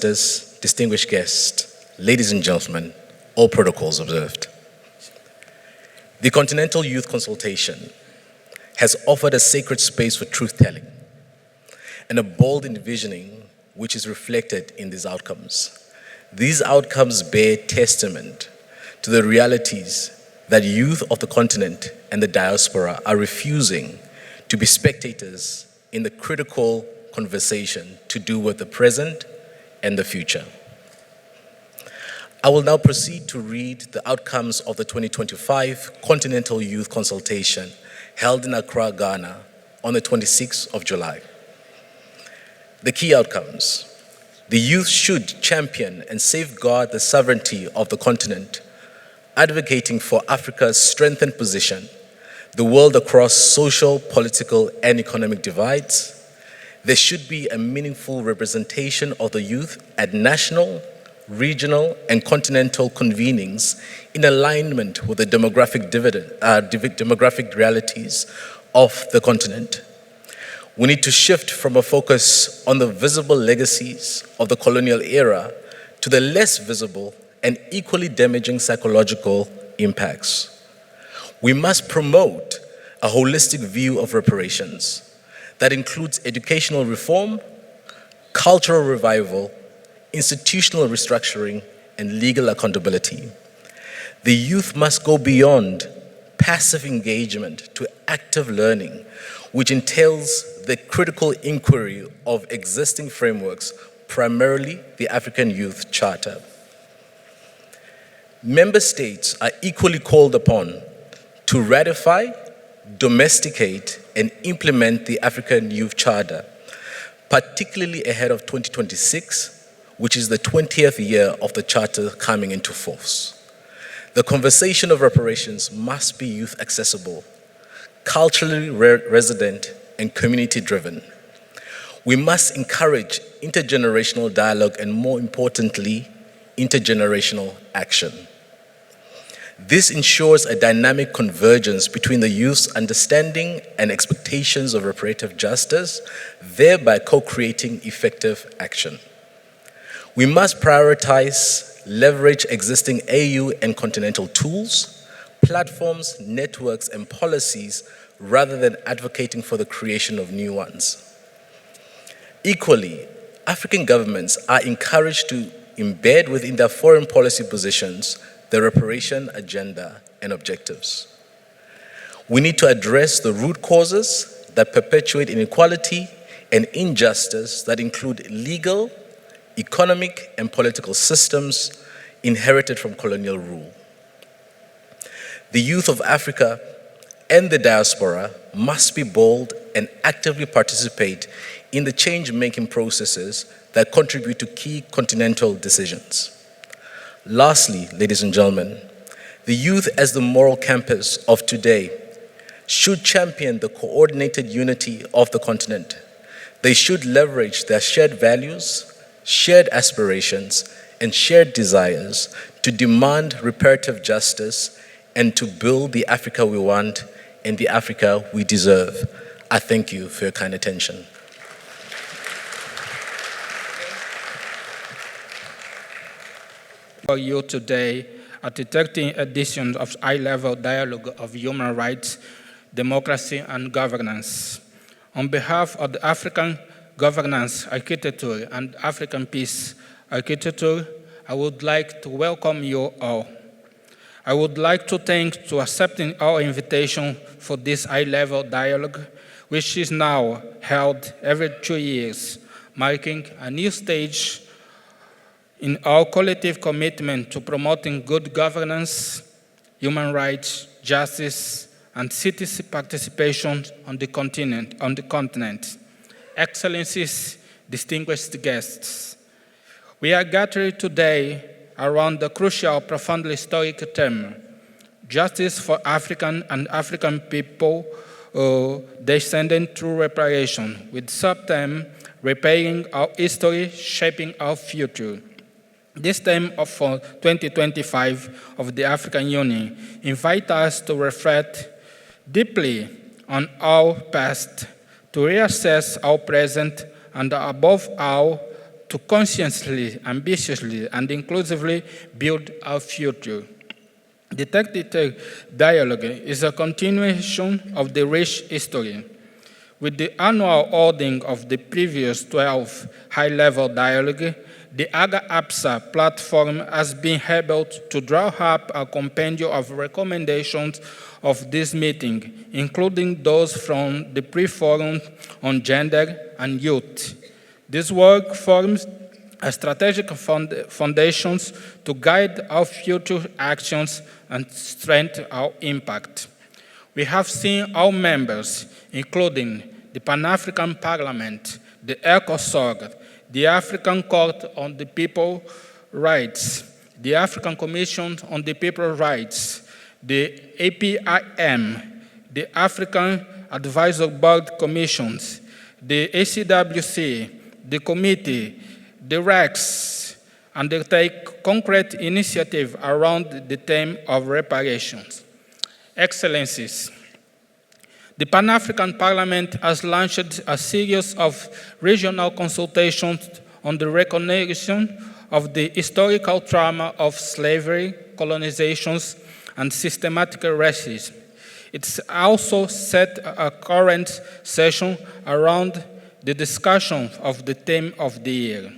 Distinguished guests, ladies and gentlemen, all protocols observed. The Continental Youth Consultation has offered a sacred space for truth-telling and a bold envisioning which is reflected in these outcomes. These outcomes bear testament to the realities that youth of the continent and the diaspora are refusing to be spectators in the critical conversation to do with the present and the future. I will now proceed to read the outcomes of the 2025 Continental Youth Consultation held in Accra, Ghana on the 26th of July. The key outcomes: the youth should champion and safeguard the sovereignty of the continent, advocating for Africa's strengthened position, the world across social, political, and economic divides. There should be a meaningful representation of the youth at national, regional, and continental convenings in alignment with the demographic realities of the continent. We need to shift from a focus on the visible legacies of the colonial era to the less visible and equally damaging psychological impacts. We must promote a holistic view of reparations that includes educational reform, cultural revival, institutional restructuring, and legal accountability. The youth must go beyond passive engagement to active learning, which entails the critical inquiry of existing frameworks, primarily the African Youth Charter. Member states are equally called upon to ratify, domesticate, and implement the African Youth Charter, particularly ahead of 2026, which is the 20th year of the Charter coming into force. The conversation of reparations must be youth accessible, culturally resident, and community-driven. We must encourage intergenerational dialogue and, more importantly, intergenerational action. This ensures a dynamic convergence between the youth's understanding and expectations of reparative justice, thereby co-creating effective action. We must prioritize, leverage existing AU and continental tools, platforms, networks, and policies rather than advocating for the creation of new ones. Equally, African governments are encouraged to embed within their foreign policy positions the reparation agenda and objectives. We need to address the root causes that perpetuate inequality and injustice that include legal, economic, and political systems inherited from colonial rule. The youth of Africa and the diaspora must be bold and actively participate in the change-making processes that contribute to key continental decisions. Lastly, ladies and gentlemen, the youth as the moral campus of today should champion the coordinated unity of the continent. They should leverage their shared values, shared aspirations, and shared desires to demand reparative justice and to build the Africa we want and the Africa we deserve. I thank you for your kind attention. For you today at the 13th edition of High-Level Dialogue of Human Rights, Democracy and Governance. On behalf of the African Governance Architecture and African Peace Architecture, I would like to welcome you all. I would like to thank you for accepting our invitation for this high-level dialogue, which is now held every 2 years, marking a new stage in our collective commitment to promoting good governance, human rights, justice, and citizen participation on the continent. Excellencies, distinguished guests, we are gathered today around the crucial, profoundly historic theme, justice for African and African people descending through reparation, with sub-theme, repairing our history, shaping our future. This theme of 2025 of the African Union invites us to reflect deeply on our past, to reassess our present, and above all, to consciously, ambitiously, and inclusively build our future. The 33rd dialogue is a continuation of the rich history. With the annual holding of the previous 12 high-level dialogue, the AGA-APSA platform has been able to draw up a compendium of recommendations of this meeting, including those from the pre-forum on gender and youth. This work forms a strategic foundations to guide our future actions and strengthen our impact. We have seen our members, including the Pan-African Parliament, the ECOSOG, the African Court on the People's Rights, the African Commission on the People's Rights, the APIM, the African Advisory Board Commissions, the ACWC, the Committee, the REX, undertake concrete initiatives around the theme of reparations. Excellencies, the Pan-African Parliament has launched a series of regional consultations on the recognition of the historical trauma of slavery, colonizations, and systematic racism. It's also set a current session around the discussion of the theme of the year.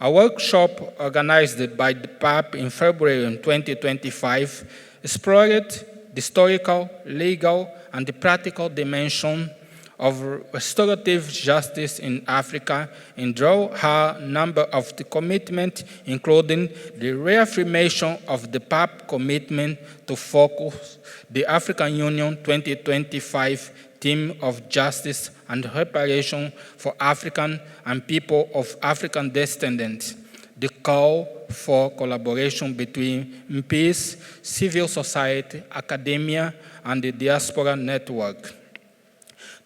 A workshop organized by the PAP in February 2025 explored the historical, legal, and the practical dimension of restorative justice in Africa and draw a number of the commitments, including the reaffirmation of the PAP commitment to focus the African Union 2025 theme of justice and reparation for African and people of African descendants, the call for collaboration between MPs, civil society, academia, and the diaspora network.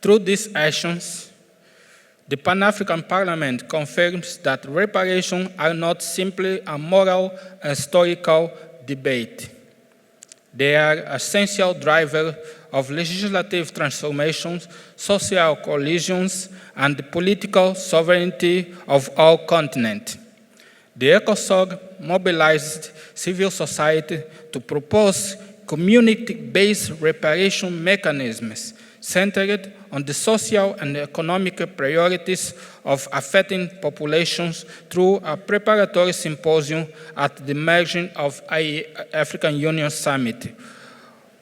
Through these actions, the Pan-African Parliament confirms that reparations are not simply a moral and historical debate. They are essential drivers of legislative transformations, social coalitions, and the political sovereignty of our continent. The ECOSOG mobilized civil society to propose community-based reparation mechanisms centered on the social and economic priorities of affecting populations through a preparatory symposium at the margin of African Union Summit,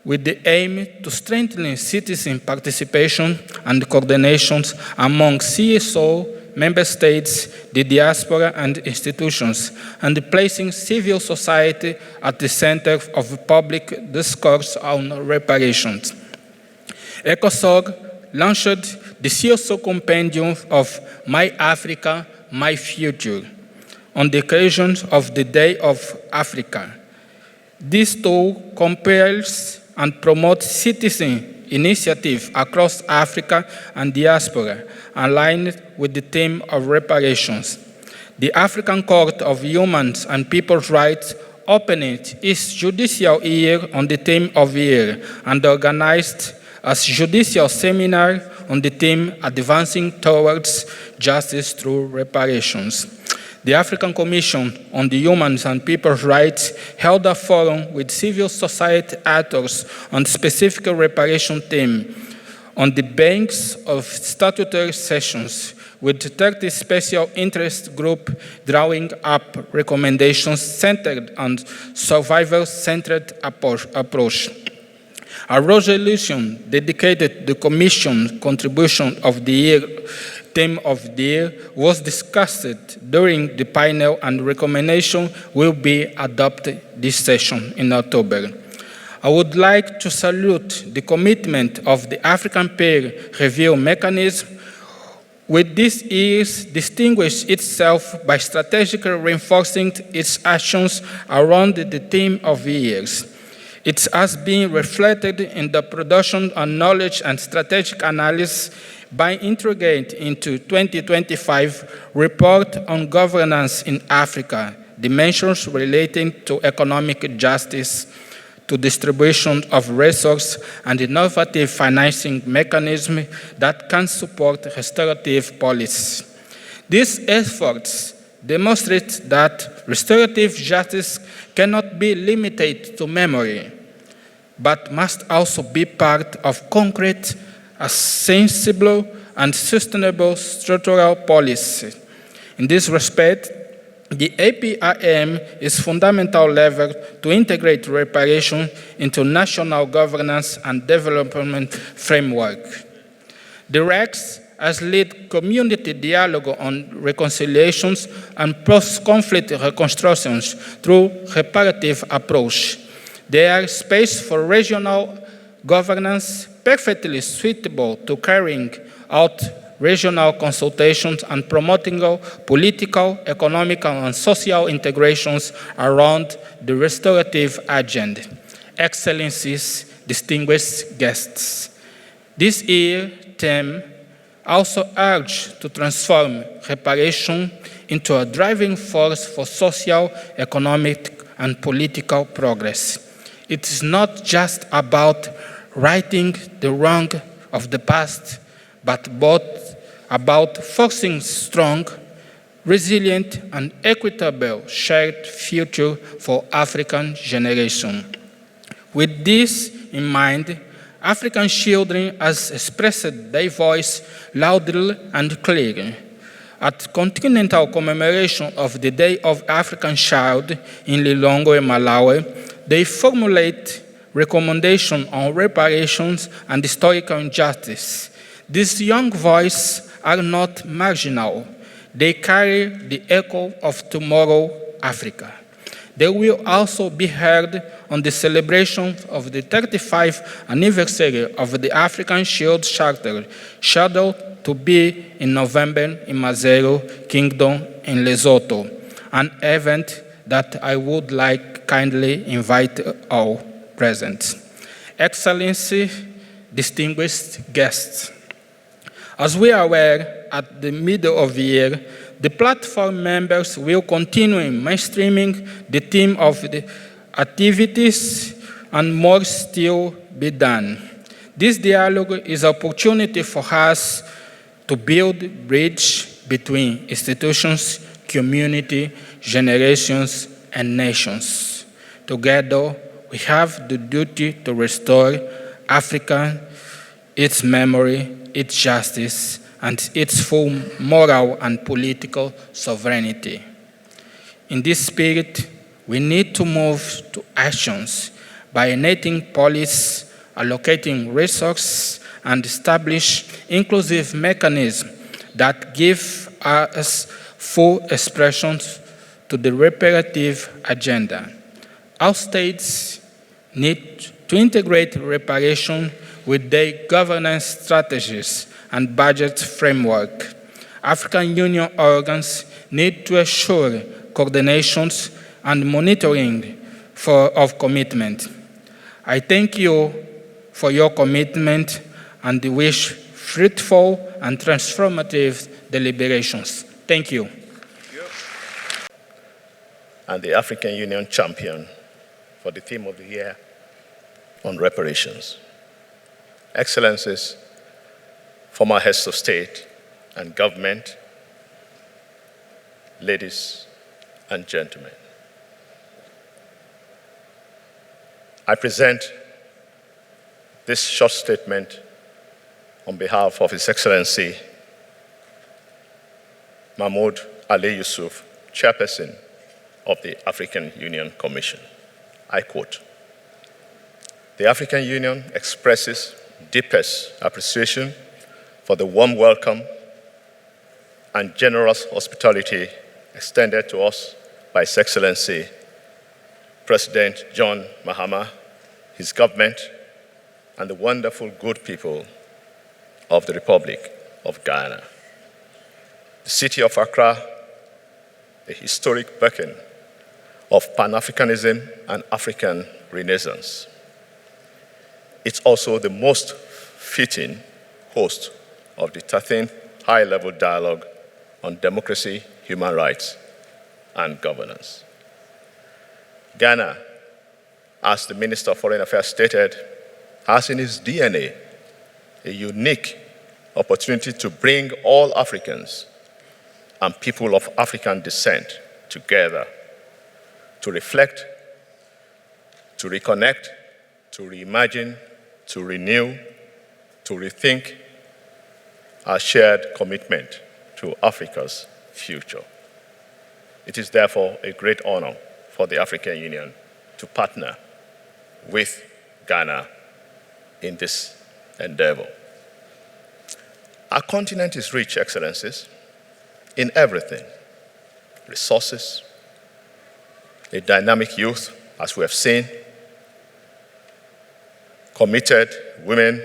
with the aim to strengthen citizen participation and coordinations among CSO, member states, the diaspora, and institutions, and placing civil society at the center of public discourse on reparations. ECOSOG launched the CSO compendium of My Africa, My Future on the occasion of the Day of Africa. This tool compares and promotes citizen initiatives across Africa and diaspora, aligned with the theme of reparations. The African Court of Human and People's Rights opened its judicial year on the theme of year and organized a judicial seminar on the theme Advancing Towards Justice Through Reparations. The African Commission on the Human and People's Rights held a forum with civil society actors on specific reparation theme on the banks of statutory sessions, with 30 special interest groups drawing up recommendations centered on survivor-centered approach. A resolution dedicated to the Commission's contribution of the year, theme of the year, was discussed during the panel, and recommendation will be adopted this session in October. I would like to salute the commitment of the African Peer Review Mechanism, which this year distinguished itself by strategically reinforcing its actions around the theme of years. It has been reflected in the production of knowledge and strategic analysis by integrating into 2025 report on governance in Africa, dimensions relating to economic justice, to distribution of resources, and innovative financing mechanisms that can support restorative policies. These efforts demonstrates that restorative justice cannot be limited to memory, but must also be part of concrete, sensible, and sustainable structural policy. In this respect, the APIM is fundamental lever to integrate reparation into national governance and development framework. The REX has led community dialogue on reconciliations and post-conflict reconstructions through reparative approach. There is space for regional governance perfectly suitable to carrying out regional consultations and promoting political, economic, and social integrations around the restorative agenda. Excellencies, distinguished guests. This year's theme also urged to transform reparation into a driving force for social, economic, and political progress. It is not just about righting the wrong of the past, but both about forcing strong, resilient, and equitable shared future for African generations. With this in mind, African children has expressed their voice loudly and clearly. At continental commemoration of the Day of African Child in Lilongwe, Malawi, they formulate recommendations on reparations and historical justice. These young voices are not marginal. They carry the echo of tomorrow Africa. They will also be heard on the celebration of the 35th anniversary of the African Shield Charter, scheduled to be in November in Mazero Kingdom in Lesotho, an event that I would like kindly invite all present. Excellency, distinguished guests, as we are aware, at the middle of the year, the platform members will continue mainstreaming the theme of the activities and more still be done. This dialogue is an opportunity for us to build bridge between institutions, community, generations, and nations. Together, we have the duty to restore Africa, its memory, its justice, and its full moral and political sovereignty. In this spirit, we need to move to actions by enacting policies, allocating resources, and establish inclusive mechanisms that give us full expression to the reparative agenda. All states need to integrate reparation with their governance strategies and budget framework. African Union organs need to assure coordinations and monitoring of commitment. I thank you for your commitment and wish fruitful and transformative deliberations. Thank you. And the African Union champion for the theme of the year on reparations. Excellencies, former heads of state and government, ladies and gentlemen. I present this short statement on behalf of His Excellency Mahmoud Ali Yusuf, Chairperson of the African Union Commission. I quote, "The African Union expresses deepest appreciation for the warm welcome and generous hospitality extended to us by His Excellency President John Mahama, his government, and the wonderful good people of the Republic of Ghana. The city of Accra, a historic beacon of Pan-Africanism and African Renaissance. It's also the most fitting host of the 13th high-level dialogue on democracy, human rights, and governance. Ghana, as the Minister of Foreign Affairs stated, has in its DNA a unique opportunity to bring all Africans and people of African descent together to reflect, to reconnect, to reimagine, to renew, to rethink our shared commitment to Africa's future. It is therefore a great honor for the African Union to partner with Ghana in this endeavor. Our continent is rich, Excellencies, in everything: resources, a dynamic youth, as we have seen, committed women.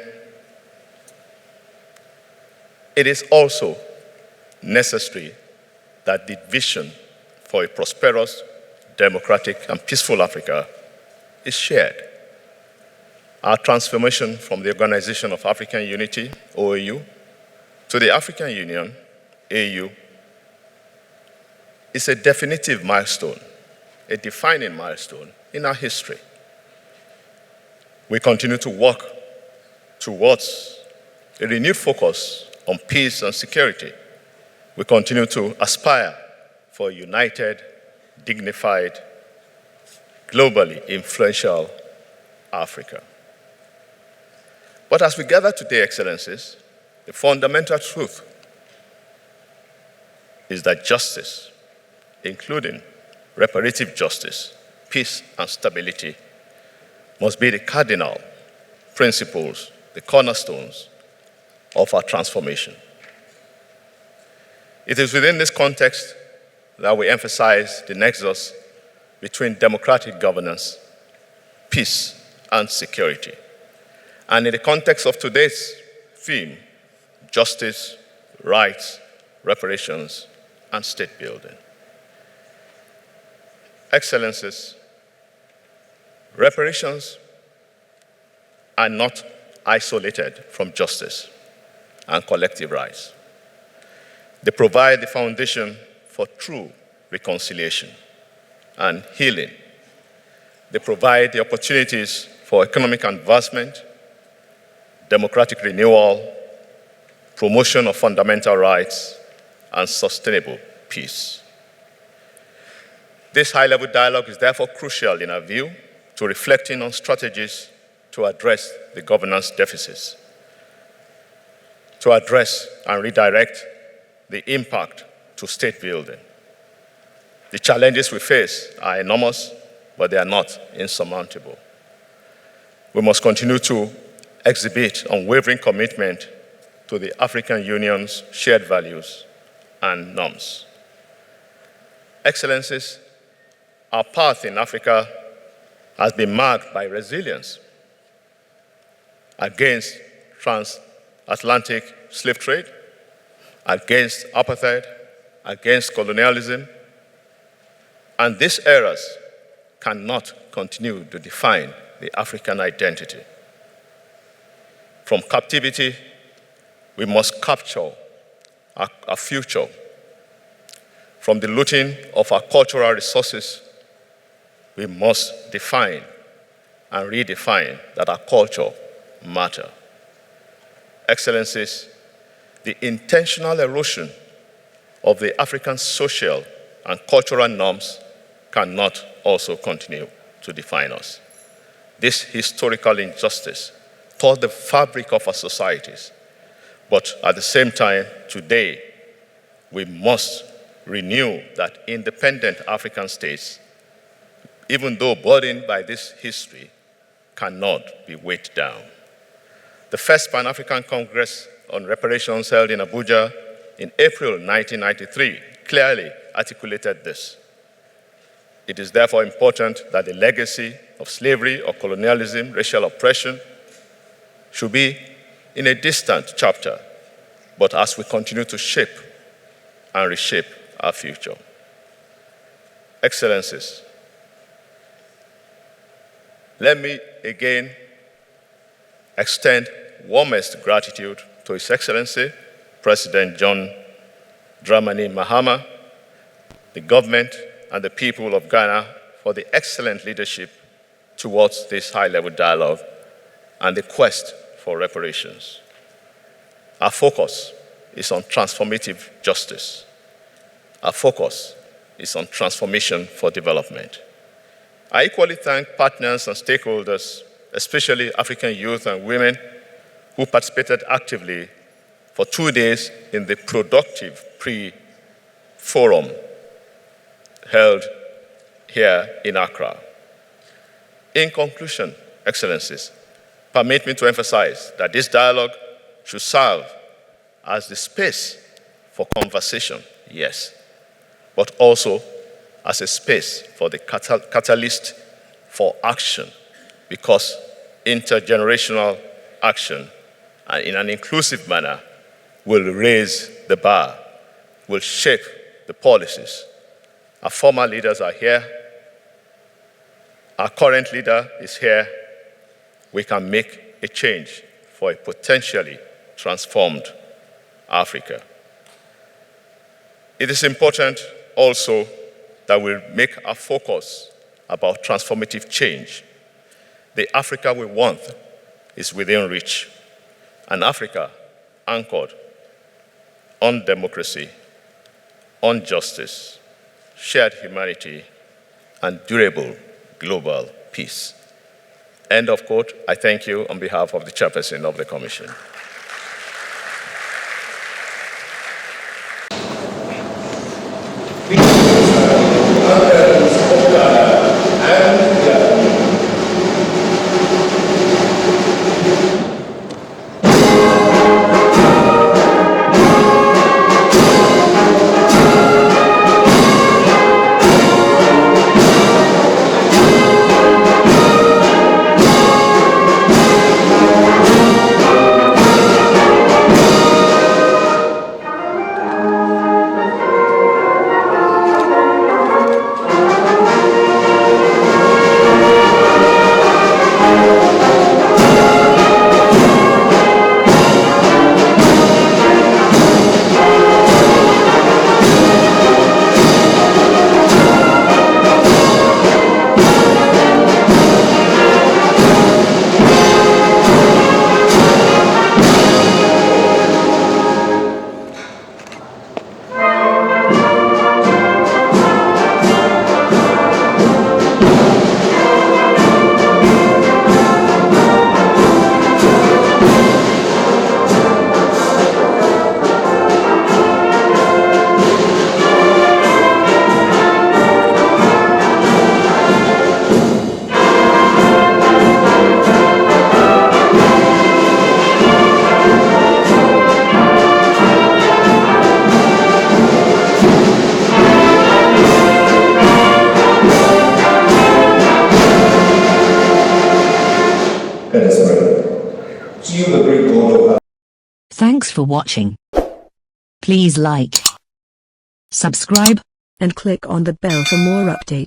It is also necessary that the vision for a prosperous, democratic, and peaceful Africa is shared. Our transformation from the Organization of African Unity, OAU, to the African Union, AU, is a definitive milestone, a defining milestone in our history. We continue to work towards a renewed focus on peace and security. We continue to aspire for a united, dignified, globally influential Africa. But as we gather today, Excellencies, the fundamental truth is that justice, including reparative justice, peace, and stability, must be the cardinal principles, the cornerstones of our transformation. It is within this context that we emphasize the nexus between democratic governance, peace, and security. And in the context of today's theme, justice, rights, reparations, and state building. Excellencies, reparations are not isolated from justice and collective rights. They provide the foundation for true reconciliation and healing. They provide the opportunities for economic advancement, democratic renewal, promotion of fundamental rights, and sustainable peace. This high-level dialogue is therefore crucial in our view to reflecting on strategies to address the governance deficits, to address and redirect the impact to state building. The challenges we face are enormous, but they are not insurmountable. We must continue to exhibit unwavering commitment to the African Union's shared values and norms. Excellencies, our path in Africa has been marked by resilience against transatlantic slave trade, against apartheid, against colonialism, and these eras cannot continue to define the African identity. From captivity, we must capture our future. From the looting of our cultural resources, we must define and redefine that our culture matter. Excellencies, the intentional erosion of the African social and cultural norms cannot also continue to define us. This historical injustice tore the fabric of our societies, but at the same time, today, we must renew that independent African states, even though burdened by this history, cannot be weighed down. The first Pan-African Congress on Reparations held in Abuja in April 1993 clearly articulated this. It is therefore important that the legacy of slavery or colonialism, racial oppression, should be in a distant chapter, but as we continue to shape and reshape our future. Excellencies, let me again extend warmest gratitude to His Excellency, President John Dramani Mahama, the government, and the people of Ghana for the excellent leadership towards this high-level dialogue and the quest for reparations. Our focus is on transformative justice, our focus is on transformation for development. I equally thank partners and stakeholders, especially African youth and women, who participated actively for 2 days in the productive pre-forum held here in Accra. In conclusion, Excellencies, permit me to emphasize that this dialogue should serve as the space for conversation, yes, but also as a space for the catalyst for action, because intergenerational action and in an inclusive manner will raise the bar, will shape the policies. Our former leaders are here. Our current leader is here. We can make a change for a potentially transformed Africa. It is important also that we make our focus about transformative change. The Africa we want is within reach, an Africa anchored on democracy, on justice, shared humanity, and durable global peace. End of quote. I thank you on behalf of the chairperson of the Commission. Thanks for watching. Please like, subscribe, and click on the bell for more updates.